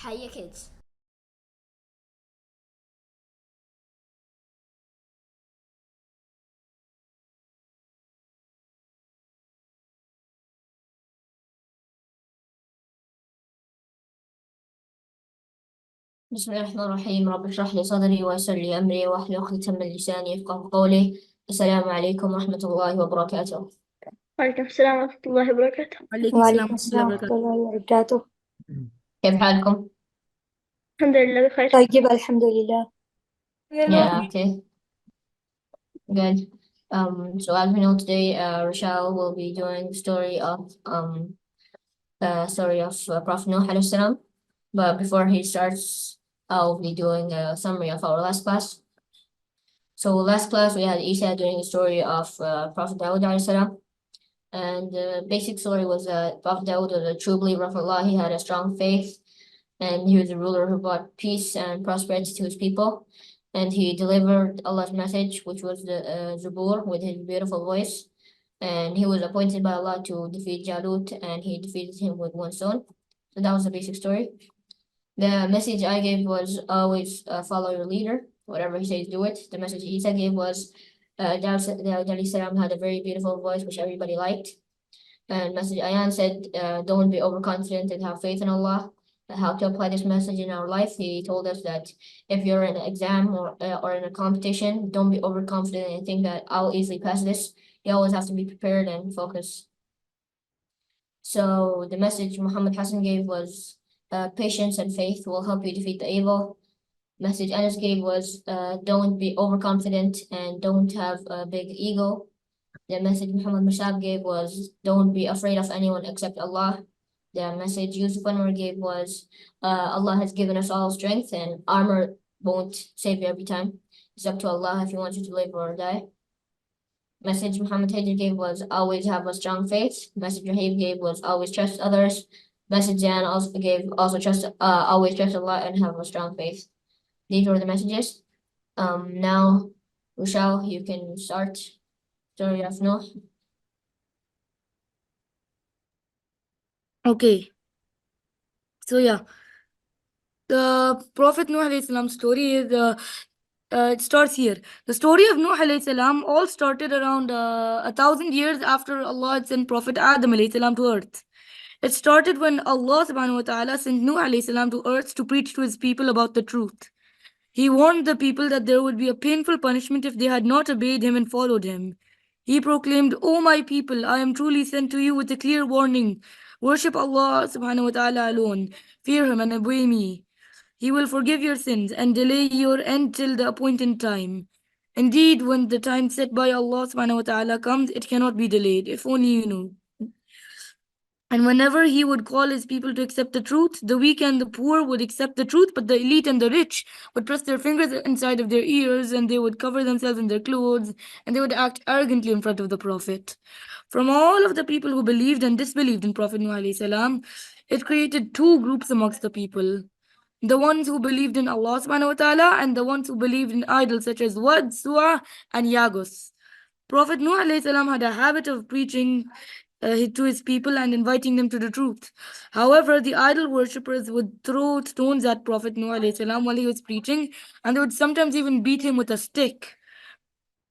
Hayyakids. بسم الله الرحمن الرحيم. رب اشرح لي صدري ويسر لي أمري واحلل عقدة من لساني يفقهوا قولي. السلام عليكم ورحمة الله وبركاته. وعليكم السلام ورحمة الله وبركاته. وعليكم السلام وعليكم ورحمة الله السلام ورحمة وبركاته. الله وبركاته. كيف حالكم؟ الحمد لله بخير. طيب الحمد لله. Yeah, okay, good. So as we know today, Rochelle will be doing the story of Prophet Nuh alayhi salam. But before he starts, I'll be doing a summary of our last class. So last class we had Isa doing the story of Prophet Dawood alayhi salam. And the basic story was that Prophet Dawood was a true believer of Allah. He had a strong faith, and he was a ruler who brought peace and prosperity to his people. And he delivered Allah's message, which was the Zabur, with his beautiful voice. And he was appointed by Allah to defeat Jalut, and he defeated him with one stone. So that was the basic story. The message I gave was always follow your leader. Whatever he says, do it. The message Isa gave was Dawud alayhi salam had a very beautiful voice, which everybody liked. And message Ayan said, don't be overconfident and have faith in Allah. How to apply this message in our life? He told us that if you're in an exam or in a competition, don't be overconfident and think that I'll easily pass this. You always have to be prepared and focus. So the message Muhammad Hassan gave was patience and faith will help you defeat the evil. Message Anas gave was don't be overconfident and don't have a big ego. The message Muhammad Musab gave was don't be afraid of anyone except Allah. The message Yusuf gave was Allah has given us all strength and armor won't save you every time. It's up to Allah if He wants you to live or die. Message Muhammad Hajj gave was always have a strong faith. Message Rahib gave was always trust others. Message Jan also gave trust always trust Allah and have a strong faith. These were the messages. Now, Rochelle, you can start. Story of Noah. Okay, so yeah, the Prophet Nuh alayhi salam story is it starts here. The story of Nuh alayhi salam all started around 1,000 years after Allah had sent Prophet Adam alayhi salam to earth. It started when Allah subhanahu wa ta'ala sent Nuh alayhi salam to earth to preach to his people about the truth. He warned the people that there would be a painful punishment if they had not obeyed him and followed him. He proclaimed, O my people, I am truly sent to you with a clear warning. Worship Allah subhanahu wa ta'ala alone. Fear him and obey me. He will forgive your sins and delay your end till the appointed time. Indeed, when the time set by Allah subhanahu wa ta'ala comes, it cannot be delayed. If only you knew. And whenever he would call his people to accept the truth, the weak and the poor would accept the truth, but the elite and the rich would press their fingers inside of their ears and they would cover themselves in their clothes and they would act arrogantly in front of the Prophet. From all of the people who believed and disbelieved in Prophet Nuh alayhi salam, it created two groups amongst the people. The ones who believed in Allah subhanahu wa ta'ala and the ones who believed in idols such as Wad, Su'a, and Yagus. Prophet Nuh alayhi salam had a habit of preaching to his people and inviting them to the truth. However, the idol worshippers would throw stones at Prophet Nuh alayhi salam while he was preaching, and they would sometimes even beat him with a stick.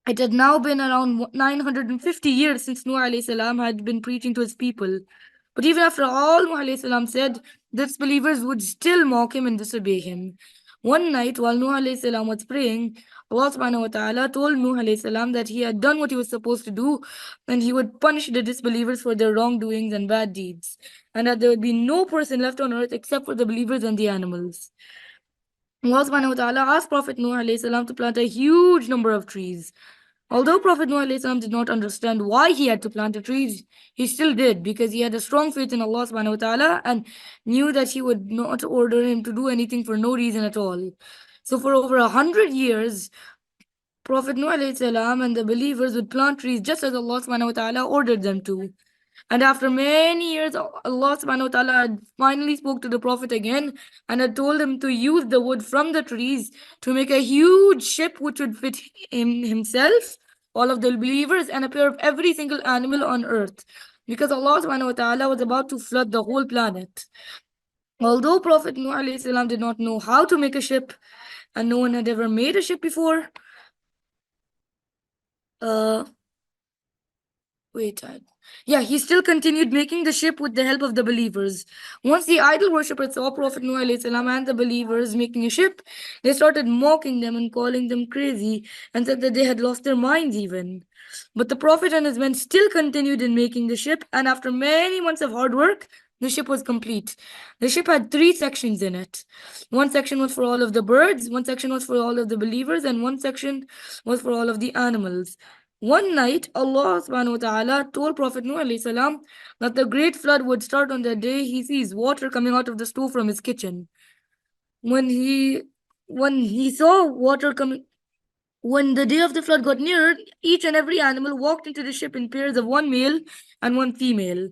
It had now been around 950 years since Nuh alayhi salam had been preaching to his people. But even after all Nuh alayhi salam said, disbelievers would still mock him and disobey him. One night, while Nuh alayhi salam was praying, Allah subhanahu wa ta'ala told Nuh alayhi salam that he had done what he was supposed to do and he would punish the disbelievers for their wrongdoings and bad deeds, and that there would be no person left on earth except for the believers and the animals. Allah subhanahu wa ta'ala asked Prophet Nuh alayhi salam to plant a huge number of trees. Although Prophet Nuh alayhi salam did not understand why he had to plant the trees, he still did because he had a strong faith in Allah subhanahu wa ta'ala and knew that he would not order him to do anything for no reason at all. So for over 100 years, Prophet Nuh alayhi salam and the believers would plant trees just as Allah subhanahu wa ta'ala ordered them to. And after many years, Allah subhanahu wa ta'ala had finally spoke to the Prophet again and had told him to use the wood from the trees to make a huge ship which would fit him himself, all of the believers, and a pair of every single animal on earth. Because Allah subhanahu wa ta'ala was about to flood the whole planet. Although Prophet Nuh alayhi salam did not know how to make a ship, and no one had ever made a ship before, he still continued making the ship with the help of the believers. Once the idol worshippers saw Prophet Nuh alayhi salam and the believers making a ship, they started mocking them and calling them crazy and said that they had lost their minds even. But the Prophet and his men still continued in making the ship, and after many months of hard work, the ship was complete. The ship had 3 sections in it. One section was for all of the birds, one section was for all of the believers, and one section was for all of the animals. One night, Allah subhanahu wa ta'ala told Prophet Nuh alayhi salam that the great flood would start on the day he sees water coming out of the stove from his kitchen. When he saw water coming, when the day of the flood got near, each and every animal walked into the ship in pairs of one male and one female.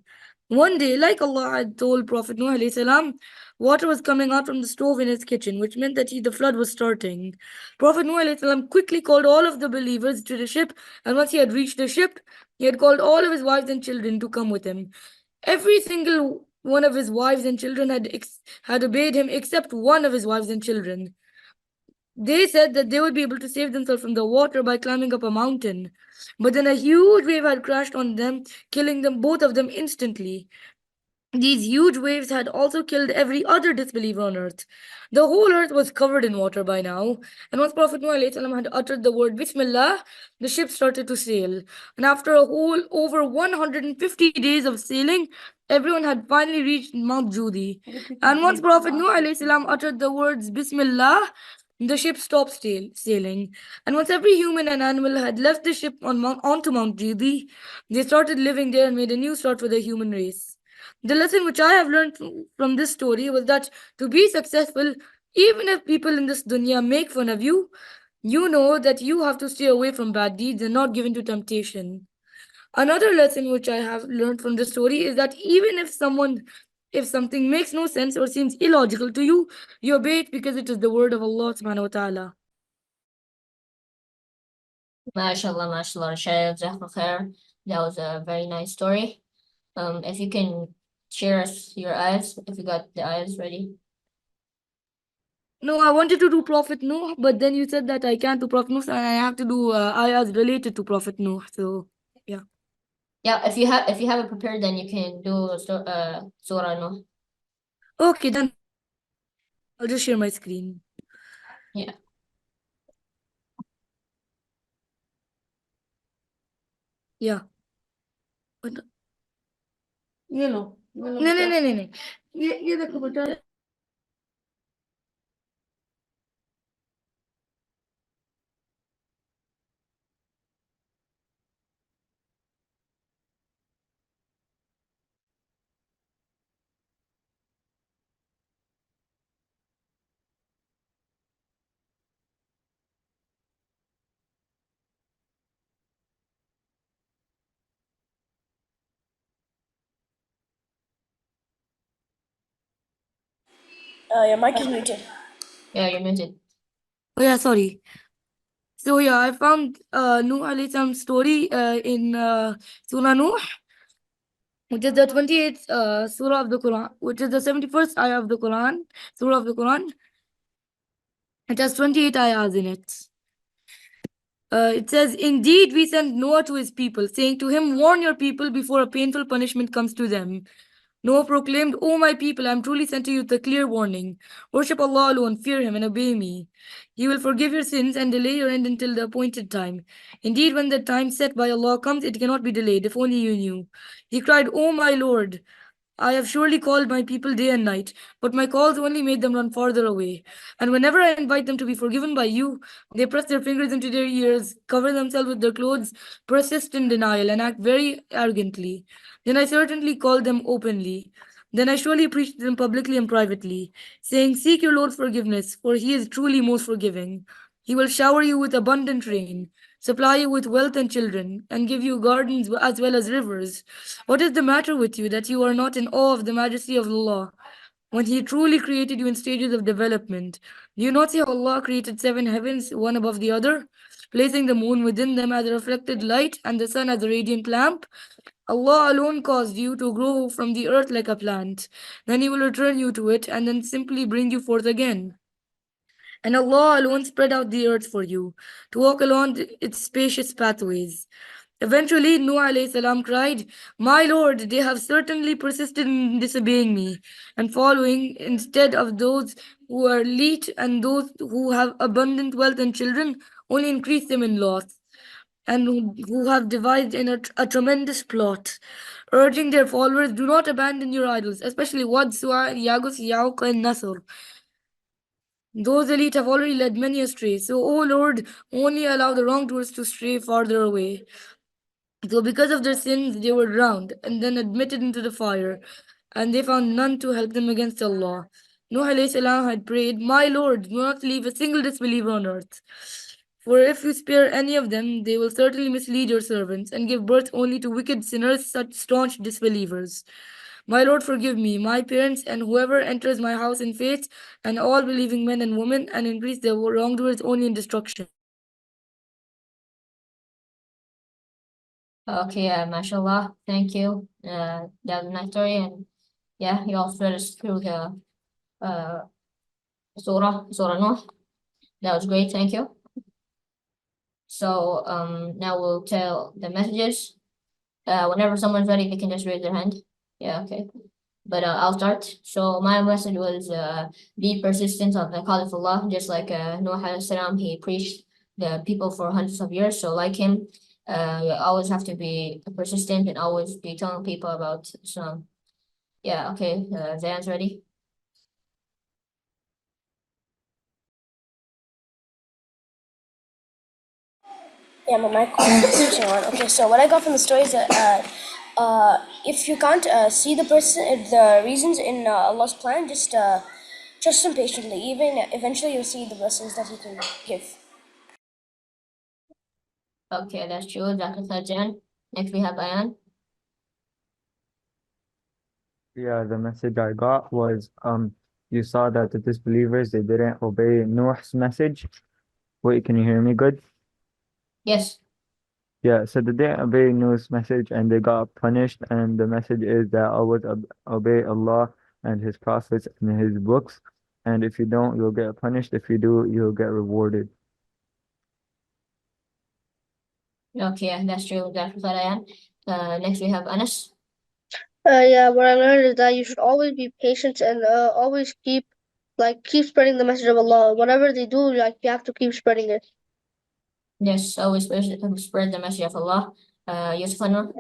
One day, like Allah had told Prophet Nuh alayhi salam, water was coming out from the stove in his kitchen, which meant that the flood was starting. Prophet Nuh alayhi salam quickly called all of the believers to the ship, and once he had reached the ship, he had called all of his wives and children to come with him. Every single one of his wives and children had obeyed him except one of his wives and children. They said that they would be able to save themselves from the water by climbing up a mountain. But then a huge wave had crashed on them, killing them, both of them, instantly. These huge waves had also killed every other disbeliever on earth. The whole earth was covered in water by now. And once Prophet Nuh alayhi salam had uttered the word Bismillah, the ship started to sail. And after a whole over 150 days of sailing, everyone had finally reached Mount Judi. And once Prophet Nuh alayhi salam uttered the words Bismillah, the ship stopped sailing. And once every human and animal had left the ship onto Mount Judi, they started living there and made a new start for the human race. The lesson which I have learned from this story was that to be successful, even if people in this dunya make fun of you, you know that you have to stay away from bad deeds and not give in to temptation. Another lesson which I have learned from this story is that even if something makes no sense or seems illogical to you, you obey it because it is the word of Allah subhanahu wa ta'ala. MashaAllah, MashaAllah, Rashad, Jazakallah khair. That was a very nice story. If you can share us your ayahs, if you got the ayahs ready. No, I wanted to do Prophet Nuh, but then you said that I can't do Prophet Nuh and I have to do ayahs related to Prophet Nuh. So, yeah. Yeah, if you have it prepared, then you can do Surah Nuh. Okay, then I'll just share my screen. Yeah. Yeah. But ये लो no, no, no, no, no. ये देखो बेटा. Your mic is muted. Yeah, you're muted. Oh yeah, sorry. So yeah, I found Nuh alayhi salam story in Surah Nuh, which is the 28th surah of the Quran, which is the 71st ayah of the Quran, surah of the Quran. It has 28 ayahs in it. It says, "Indeed, we sent Noah to his people, saying to him, warn your people before a painful punishment comes to them. Noah proclaimed, O my people, I am truly sent to you with a clear warning. Worship Allah alone, fear Him, and obey me. He will forgive your sins and delay your end until the appointed time. Indeed, when the time set by Allah comes, it cannot be delayed, if only you knew." He cried, O my Lord, I have surely called my people day and night, but my calls only made them run farther away. And whenever I invite them to be forgiven by you, they press their fingers into their ears, cover themselves with their clothes, persist in denial, and act very arrogantly. Then I certainly call them openly. Then I surely preach to them publicly and privately, saying, Seek your Lord's forgiveness, for He is truly most forgiving. He will shower you with abundant rain, supply you with wealth and children, and give you gardens as well as rivers. What is the matter with you that you are not in awe of the majesty of Allah when He truly created you in stages of development? Do you not see how Allah created 7 heavens, one above the other, placing the moon within them as a reflected light and the sun as a radiant lamp? Allah alone caused you to grow from the earth like a plant. Then He will return you to it and then simply bring you forth again. And Allah alone spread out the earth for you to walk along its spacious pathways. Eventually, Nuh alayhi salam cried, "My Lord, they have certainly persisted in disobeying me and following instead of those who are elite, and those who have abundant wealth and children only increase them in loss, and who have devised in a tremendous plot, urging their followers, do not abandon your idols, especially Wad, Su'a, Yagus, Yauq, and Nasr. Those elite have already led many astray. So, O Lord, only allow the wrongdoers to stray farther away." So, because of their sins, they were drowned and then admitted into the fire, and they found none to help them against Allah. Nuh alayhi salam had prayed, "My Lord, do not leave a single disbeliever on earth. For if you spare any of them, they will certainly mislead your servants and give birth only to wicked sinners, such staunch disbelievers. My Lord, forgive me, my parents, and whoever enters my house in faith, and all believing men and women, and increase their wrongdoers only in destruction." Okay, mashallah, thank you. That was a nice story, and yeah, you also read us through the Surah Nuh. That was great, thank you. So now we'll tell the messages. Whenever someone's ready, they can just raise their hand. Yeah, okay. But I'll start. So my message was be persistent on the call of Allah, just like Nuh alayhi salam, he preached the people for hundreds of years. So like him, you always have to be persistent and always be telling people about Islam. Yeah, okay. Zayan's ready. Yeah, my mic is switching on. Okay, so what I got from the story is that if you can't see the reasons in Allah's plan, just trust Him patiently. Even eventually, you'll see the blessings that He can give. Okay, that's true. Dr. Zayan. Next we have Ayan. Yeah, the message I got was you saw that the disbelievers they didn't obey Nuh's message. Wait, can you hear me good? Yes. Yeah, so they didn't obey Nuh's message and they got punished, and the message is that always obey Allah and His prophets and His books, and if you don't, you'll get punished. If you do, you'll get rewarded. Okay, that's true. Dr. Ayan. Next we have Anas. Yeah, what I learned is that you should always be patient and always keep spreading the message of Allah. Whatever they do, you have to keep spreading it. Yes, always spread the message of Allah. Yusuf.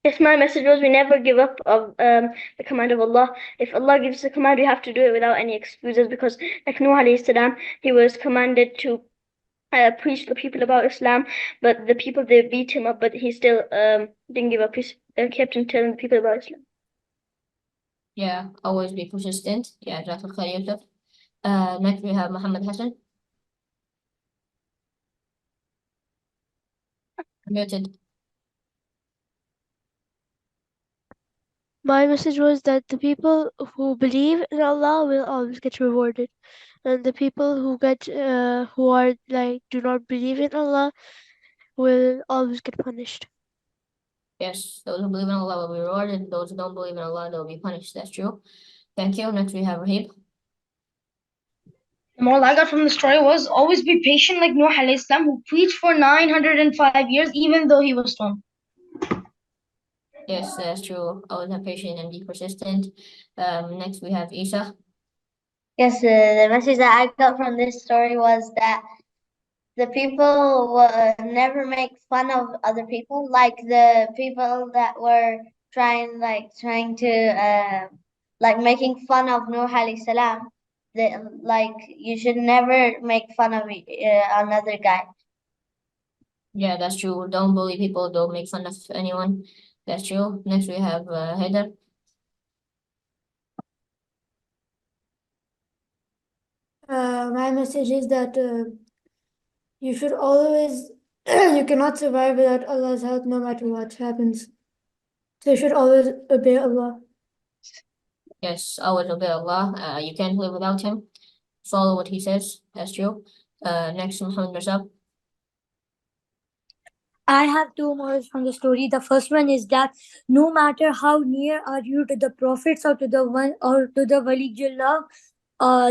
Yes, my message was we never give up of the command of Allah. If Allah gives a command, we have to do it without any excuses, because like Nuh alayhi salam, he was commanded to preach to the people about Islam, but the people, they beat him up, but he still didn't give up. He kept on telling the people about Islam. Yeah, always be persistent. Yeah, Dr. Yusuf. Next we have Muhammad Hassan. Muted. My message was that the people who believe in Allah will always get rewarded, and the people who are do not believe in Allah will always get punished. Yes, those who believe in Allah will be rewarded. Those who don't believe in Allah, they will be punished. That's true. Thank you. Next we have Rahib. The moral I got from the story was always be patient like Nuh alayhi salam, who preached for 905 years even though he was stoned. Yes, that's true. Always have patience and be persistent. Next we have Isa. Yes, the message that I got from this story was that the people never make fun of other people, like the people that were trying to making fun of Nuh alayhi salam. You should never make fun of another guy. Yeah, that's true. Don't bully people. Don't make fun of anyone. That's true. Next we have Haider. My message is that you should always, you cannot survive without Allah's help no matter what happens. So you should always obey Allah. Yes, always obey Allah. You can't live without Him. Follow what He says. That's true. Next, Muhammad Musa. I have two morals from the story. The first one is that no matter how near are you to the prophets or to the one or to the Waliullah,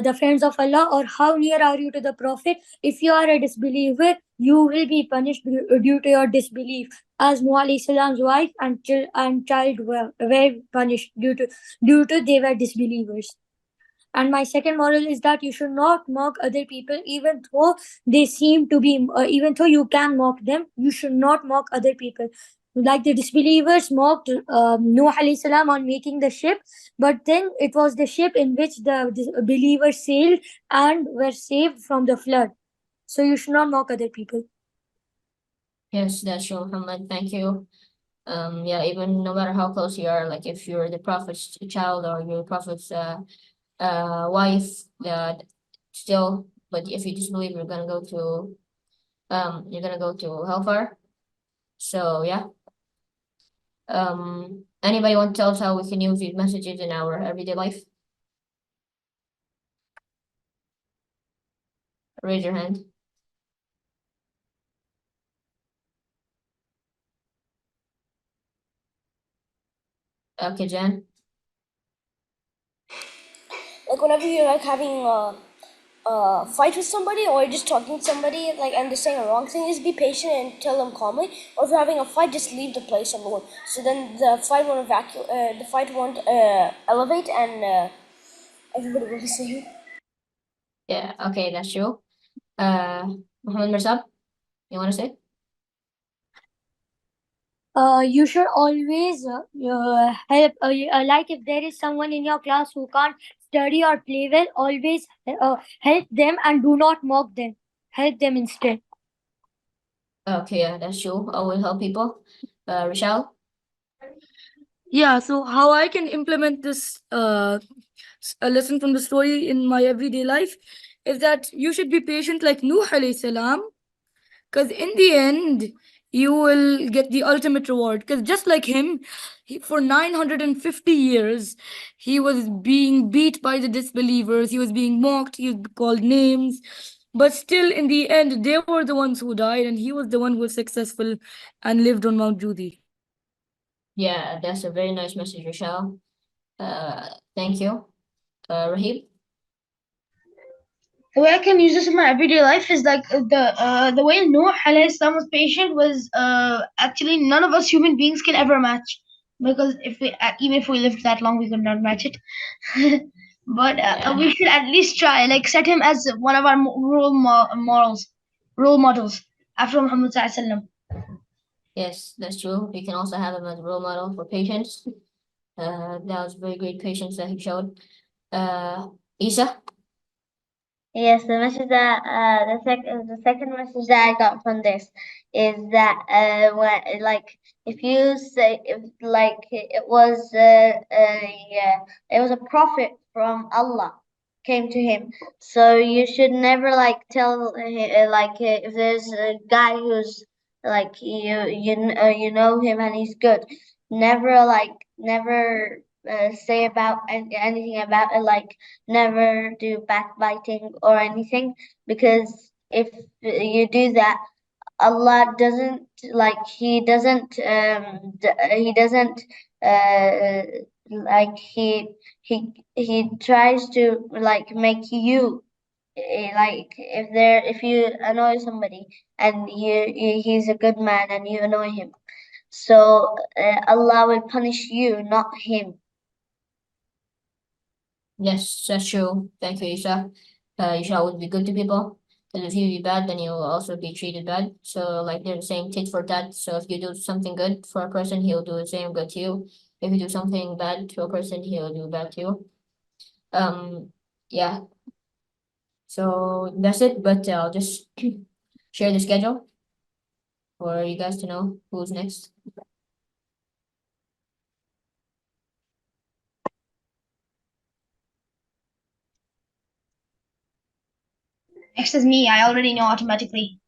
the friends of Allah, or how near are you to the Prophet, if you are a disbeliever, you will be punished due to your disbelief. As Nuh alayhi salam's wife and child were punished due to they were disbelievers. And my second moral is that you should not mock other people, even though they seem to be, even though you can mock them, you should not mock other people. Like the disbelievers mocked Nuh alayhi salam on making the ship, but then it was the ship in which the believers sailed and were saved from the flood. So you should not mock other people. Yes, that's true, Muhammad. Thank you. Yeah, even no matter how close you are, like if you're the prophet's child or you're the prophet's wife, still, but if you disbelieve, you're gonna go to hellfire. So yeah. Anybody want to tell us how we can use these messages in our everyday life? Raise your hand. Okay, Jan. Like whenever you're like having a fight with somebody or you're just talking to somebody like and they're saying a wrong thing, just be patient and tell them calmly. Or if you're having a fight, just leave the place alone. So then the fight won't elevate and everybody will be safe. Yeah, okay, that's true. Muhammad Mirsab, you want to say? You should always help. Like if there is someone in your class who can't study or play well, always help them and do not mock them. Help them instead. Okay, yeah, that's true. I will help people. Rishal? Yeah, so how I can implement this a lesson from the story in my everyday life is that you should be patient like Nuh alayhi salam, because in the end you will get the ultimate reward. Because just like him, for 950 years he was being beat by the disbelievers, he was being mocked, he was called names, but still in the end they were the ones who died and he was the one who was successful and lived on Mount Judi. Yeah, that's a very nice message, Rishal. Thank you. Rahib? The way I can use this in my everyday life is like the way Noah alayhi salam was patient was actually none of us human beings can ever match, because if we even if we lived that long we could not match it. But Yeah. we should at least try, like set him as one of our role models after Muhammad sallallahu alaihi wasallam. Yes, that's true. We can also have him as a role model for patience. That was very great patience that he showed. Isa? Yes, the message that the second message that I got from this is that when like if you say if like it was a prophet from Allah came to him, so you should never like tell if there's a guy who's like you know him and he's good, never say about anything about it, like never do backbiting or anything, because if you do that, Allah doesn't like he doesn't like he tries to like make you like if you annoy somebody and he's a good man and you annoy him, so Allah will punish you, not him. Yes, that's true. Thank you, Isha. You should always be good to people. Because if you be bad, then you'll also be treated bad. So like they're saying tit for tat. So if you do something good for a person, he'll do the same good to you. If you do something bad to a person, he'll do bad to you. Yeah. So that's it. But I'll just share the schedule for you guys to know who's next. Next is me. I already know automatically.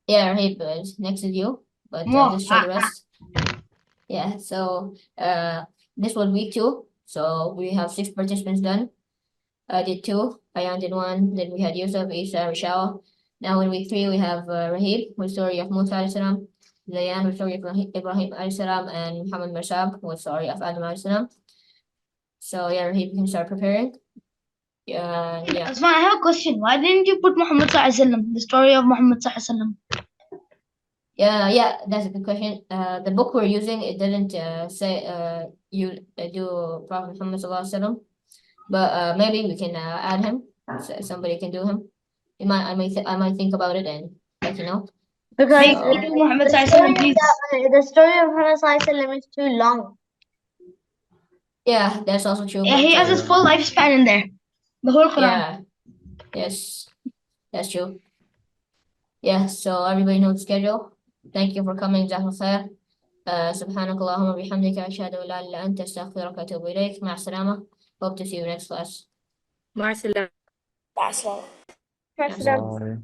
Yeah, hey, but next is you. But I'll just show the rest. Yeah, so this was week 2. So we have 6 participants done. I did 2, Ayan did 1, then we had Yusuf, Isa, Rishal, Now in week 3 we have Rahib with story of Musa alayhi salam, Zayan with story of Ibrahim alayhi salam, and Muhammad Marsab with story of Adam alayhi salam. So yeah, Rahib, you can start preparing. Yeah. Asma, I have a question. Why didn't you put Muhammad Sallallahu Alaihi Wasallam, the story of Muhammad Sallallahu Alaihi Wasallam? Yeah, that's a good question. The book we're using, it didn't say you do Prophet Muhammad sallallahu alaihi wasallam, but maybe we can add him. So somebody can do him. I might think about it and let you know. Because Make So- do Muhammad the Sallallahu Alaihi story Wasallam, please. the story of Muhammad Sallallahu Alaihi Wasallam is too long. Yeah, that's also true. Yeah, but, he has his full lifespan in there. The whole Quran. Yeah, yes, that's true. Yeah, so everybody knows the schedule. Thank you for coming. جزاكم خير. سبحانك اللهم وبحمدك أشهد أن لا إله إلا أنت أستغفرك وأتوب إليك. مع السلامة. Hope to see you next class. مع السلامة. That's all. Mashallah. Bye.